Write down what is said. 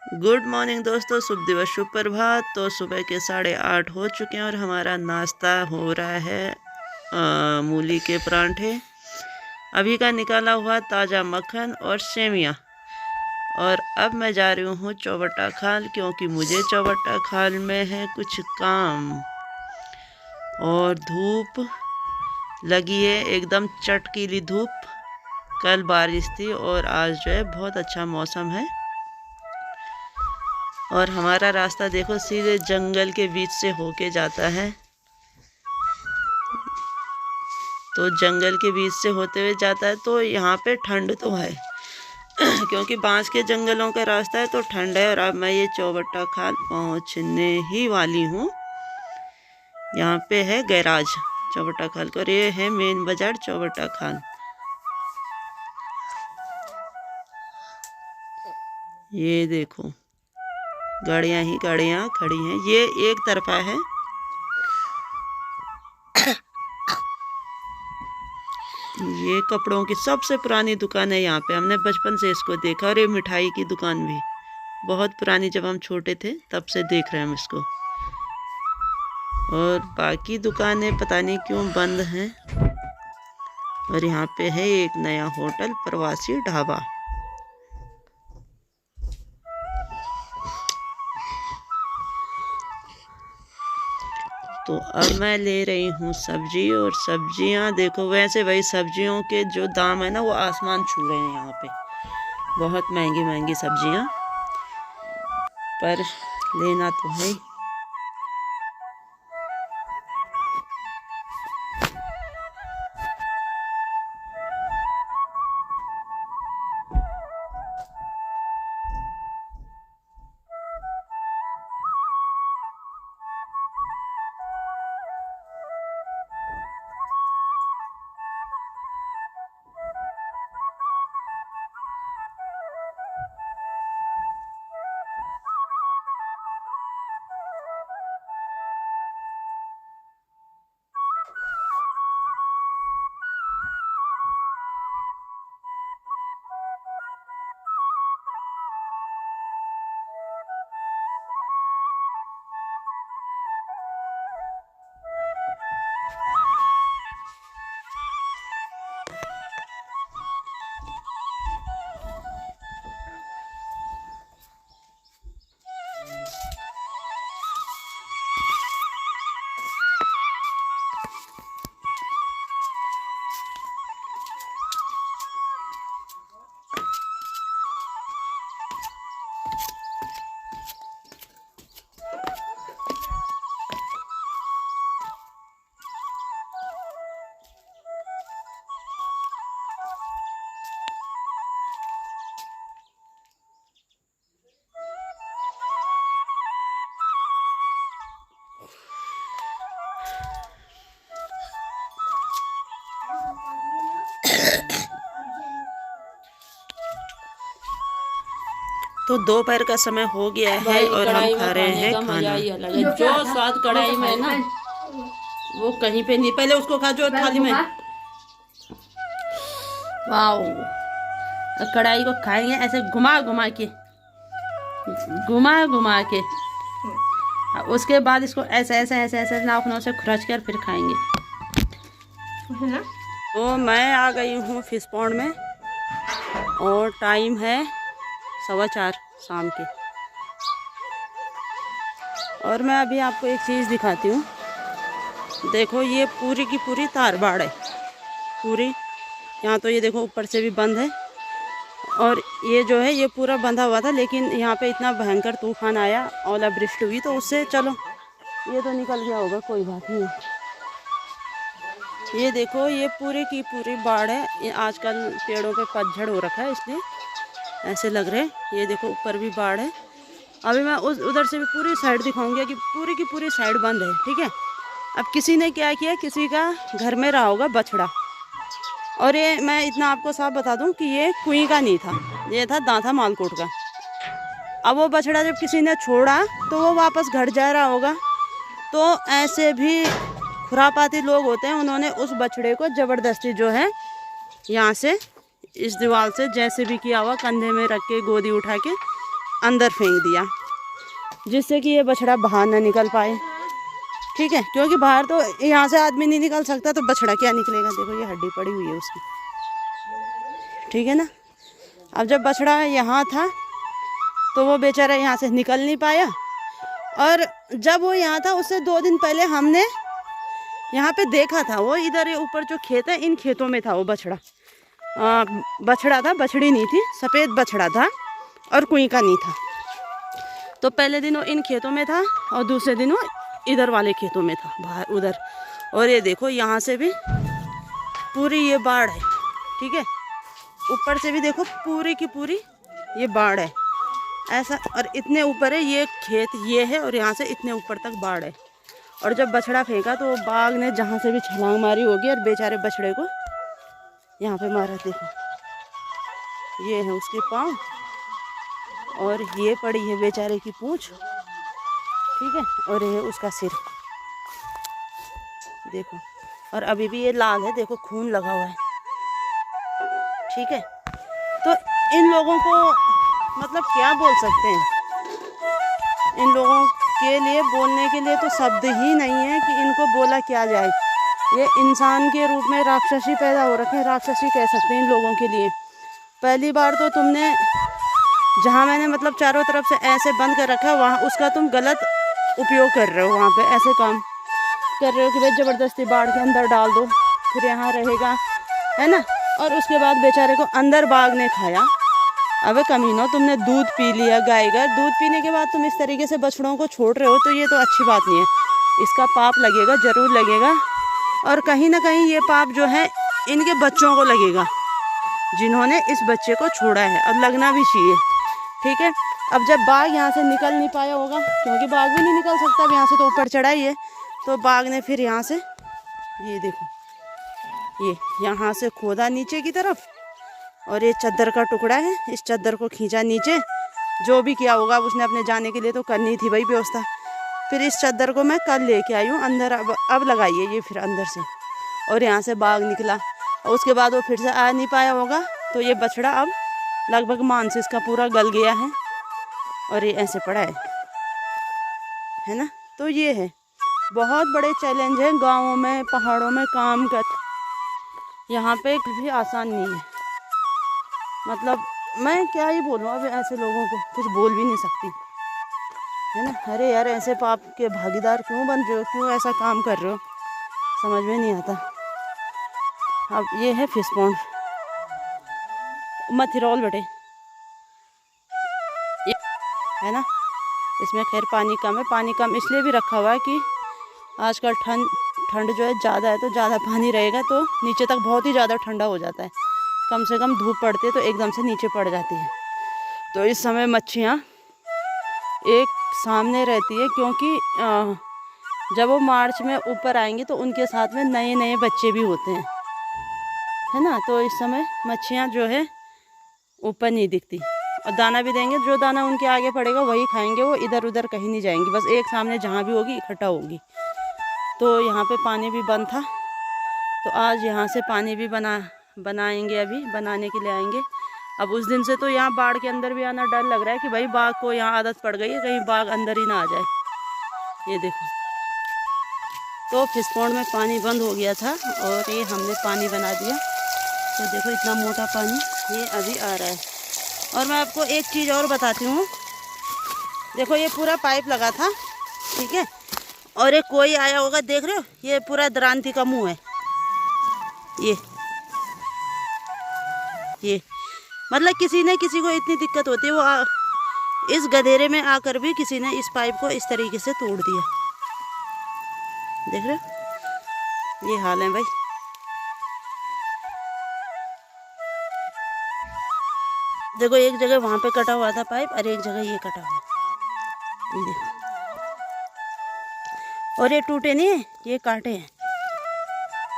Good morning दोस्तों, शुभ दिवस, शुभ प्रभात। तो सुबह के 8:30 हो चुके हैं और हमारा नाश्ता हो रहा है मूली के परांठे, अभी का निकाला हुआ ताज़ा मक्खन और सेवियाँ। और अब मैं जा रही हूँ चौबट्टा खाल, क्योंकि मुझे चौबट्टा खाल में है कुछ काम। और धूप लगी है, एकदम चटकीली धूप। कल बारिश थी और आज जो है बहुत अच्छा मौसम है। और हमारा रास्ता देखो सीधे जंगल के बीच से होके जाता है। तो जंगल के बीच से होते हुए जाता है तो यहाँ पे ठंड तो है क्योंकि बांस के जंगलों का रास्ता है तो ठंड है। और अब मैं ये चौबट्टा खाल पहुँचने ही वाली हूँ। यहाँ पे है गैराज चौबट्टा खाल का और ये है मेन बाजार चौबट्टा खाल। ये देखो गाड़ियाँ ही गाड़ियाँ खड़ी हैं, ये एक तरफा है। ये कपड़ों की सबसे पुरानी दुकान है यहाँ पे, हमने बचपन से इसको देखा। और ये मिठाई की दुकान भी बहुत पुरानी, जब हम छोटे थे तब से देख रहे हैं हम इसको। और बाकी दुकानें पता नहीं क्यों बंद हैं। और यहाँ पे है एक नया होटल प्रवासी ढाबा। तो अब मैं ले रही हूँ सब्जी, और सब्जियाँ देखो, वैसे वही सब्जियों के जो दाम है ना वो आसमान छू रहे हैं यहाँ पे। बहुत महंगी महंगी सब्जियाँ, पर लेना तो है। तो दोपहर का समय हो गया है और हम खा रहे हैं खाना। जो स्वाद कढ़ाई में ना वो कहीं पे नहीं। पहले उसको खा जो थाली में। वाओ, कढ़ाई को खाएंगे ऐसे घुमा घुमा के। उसके बाद इसको ऐसे ऐसे ऐसे ऐसे नाखूनों से खुरच कर फिर खाएंगे। तो मैं आ गई हूँ फिश पॉन्ड में और टाइम है 4:15 शाम के। और मैं अभी आपको एक चीज़ दिखाती हूँ। देखो ये पूरी की पूरी तार बाड़ है पूरी। यहाँ तो ये देखो ऊपर से भी बंद है और ये जो है ये पूरा बंधा हुआ था, लेकिन यहाँ पे इतना भयंकर तूफान आया, ओलावृष्टि हुई, तो उससे चलो ये तो निकल गया होगा, कोई बात नहीं। ये देखो ये पूरी की पूरी बाढ़ है। ये आजकल पेड़ों पे पतझड़ हो रखा है इसलिए ऐसे लग रहे। ये देखो ऊपर भी बाढ़ है। अभी मैं उधर से भी पूरी साइड दिखाऊंगी कि पूरी की पूरी साइड बंद है, ठीक है। अब किसी ने क्या किया, किसी का घर में रहा होगा बछड़ा। और ये मैं इतना आपको साफ बता दूं कि ये कुई का नहीं था, ये था दांथा मालकोट का। अब वो बछड़ा जब किसी ने छोड़ा तो वो वापस घर जा रहा होगा। तो ऐसे भी खुरापाती लोग होते हैं, उन्होंने उस बछड़े को ज़बरदस्ती जो है यहाँ से इस दीवार से जैसे भी किया हुआ, कंधे में रख के गोदी उठा के अंदर फेंक दिया, जिससे कि ये बछड़ा बाहर ना निकल पाए। ठीक है, क्योंकि बाहर तो यहाँ से आदमी नहीं निकल सकता, तो बछड़ा क्या निकलेगा। देखो ये हड्डी पड़ी हुई है उसकी, ठीक है ना। अब जब बछड़ा यहाँ था तो वो बेचारा यहाँ से निकल नहीं पाया, और जब वो यहाँ था उससे 2 दिन पहले हमने यहाँ पे देखा था, वो इधर ये ऊपर जो खेत है इन खेतों में था वो बछड़ा। बछड़ा था, बछड़ी नहीं थी, सफ़ेद बछड़ा था और कुई का नहीं था। तो पहले दिन वो इन खेतों में था और दूसरे दिन वो इधर वाले खेतों में था, बाहर उधर। और ये देखो यहाँ से भी पूरी ये बाढ़ है, ठीक है। ऊपर से भी देखो पूरी की पूरी ये बाढ़ है ऐसा, और इतने ऊपर है ये खेत, ये है, और यहाँ से इतने ऊपर तक बाढ़ है। और जब बछड़ा फेंका तो बाघ ने जहाँ से भी छलांग मारी होगी और बेचारे बछड़े को यहाँ पे मारा। देखो ये है उसके पाँव और ये पड़ी है बेचारे की पूँछ, ठीक है, और ये है उसका सिर, देखो। और अभी भी ये लाल है, देखो खून लगा हुआ है, ठीक है। तो इन लोगों को मतलब क्या बोल सकते हैं, इन लोगों के लिए बोलने के लिए तो शब्द ही नहीं है कि इनको बोला क्या जाए। ये इंसान के रूप में राक्षसी पैदा हो रखे हैं, राक्षसी कह सकते हैं इन लोगों के लिए। पहली बार तो तुमने जहाँ मैंने मतलब चारों तरफ से ऐसे बंद कर रखा है वहाँ उसका तुम गलत उपयोग कर रहे हो, वहाँ पे ऐसे काम कर रहे हो कि भाई ज़बरदस्ती बाढ़ के अंदर डाल दो, फिर यहाँ रहेगा, है ना। और उसके बाद बेचारे को अंदर बाघ ने खाया। अबे कमीनो, तुमने दूध पी लिया गाय का, दूध पीने के बाद तुम इस तरीके से बछड़ों को छोड़ रहे हो, तो ये तो अच्छी बात नहीं है। इसका पाप लगेगा, ज़रूर लगेगा, और कहीं ना कहीं ये पाप जो है इनके बच्चों को लगेगा जिन्होंने इस बच्चे को छोड़ा है, और लगना भी चाहिए, ठीक है। अब जब बाघ यहाँ से निकल नहीं पाया होगा, क्योंकि बाघ भी नहीं निकल सकता, अब यहाँ से तो ऊपर चढ़ाई है, तो बाघ ने फिर यहाँ से ये देखो ये यहाँ से खोदा नीचे की तरफ, और ये चद्दर का टुकड़ा है, इस चद्दर को खींचा नीचे। जो भी किया होगा उसने अपने जाने के लिए तो करनी थी भाई व्यवस्था। फिर इस चद्दर को मैं कल लेके आई हूँ अंदर, अब लगाइए ये फिर अंदर से, और यहाँ से बाघ निकला। और उसके बाद वो फिर से आ नहीं पाया होगा, तो ये बछड़ा अब लगभग मांस इसका पूरा गल गया है और ये ऐसे पड़ा है ना। तो ये है बहुत बड़े चैलेंज है गाँवों में, पहाड़ों में काम कर, यहाँ पे भी आसान नहीं है। मतलब मैं क्या ही बोलूँ, अब ऐसे लोगों को कुछ बोल भी नहीं सकती, है ना। अरे यार, ऐसे पाप के भागीदार क्यों बन रहे हो, क्यों ऐसा काम कर रहे हो, समझ में नहीं आता। अब ये है फिश पॉन्ड मथिरोल बेटे, है ना। इसमें खैर पानी कम है, पानी कम इसलिए भी रखा हुआ है कि आजकल ठंड जो है ज़्यादा है, तो ज़्यादा पानी रहेगा तो नीचे तक बहुत ही ज़्यादा ठंडा हो जाता है। कम से कम धूप पड़ती है तो एकदम से नीचे पड़ जाती है। तो इस समय मच्छियाँ एक सामने रहती है, क्योंकि जब वो मार्च में ऊपर आएंगे तो उनके साथ में नए नए बच्चे भी होते हैं, है ना। तो इस समय मच्छियाँ जो है ऊपर नहीं दिखती, और दाना भी देंगे, जो दाना उनके आगे पड़ेगा वही खाएंगे, वो इधर उधर कहीं नहीं जाएंगी, बस एक सामने जहाँ भी होगी इकट्ठा होगी। तो यहाँ पे पानी भी बंद था, तो आज यहाँ से पानी भी बनाएंगे, अभी बनाने के लिए आएंगे। अब उस दिन से तो यहाँ बाढ़ के अंदर भी आना डर लग रहा है कि भाई बाघ को यहाँ आदत पड़ गई है, कहीं बाघ अंदर ही ना आ जाए। ये देखो, तो फिश पॉन्ड में पानी बंद हो गया था और ये हमने पानी बना दिया। तो देखो इतना मोटा पानी ये अभी आ रहा है। और मैं आपको एक चीज़ और बताती हूँ, देखो ये पूरा पाइप लगा था, ठीक है, और ये कोई आया होगा, देख रहे हो, ये पूरा दरांती का मुंह है, ये मतलब किसी ने किसी को इतनी दिक्कत होती है, वो इस गधेरे में आकर भी किसी ने इस पाइप को इस तरीके से तोड़ दिया। देख रहे हो, ये हाल है भाई। देखो एक जगह वहाँ पे कटा हुआ था पाइप और एक जगह ये कटा हुआ, ये देखो। और ये टूटे नहीं है, ये काटे हैं।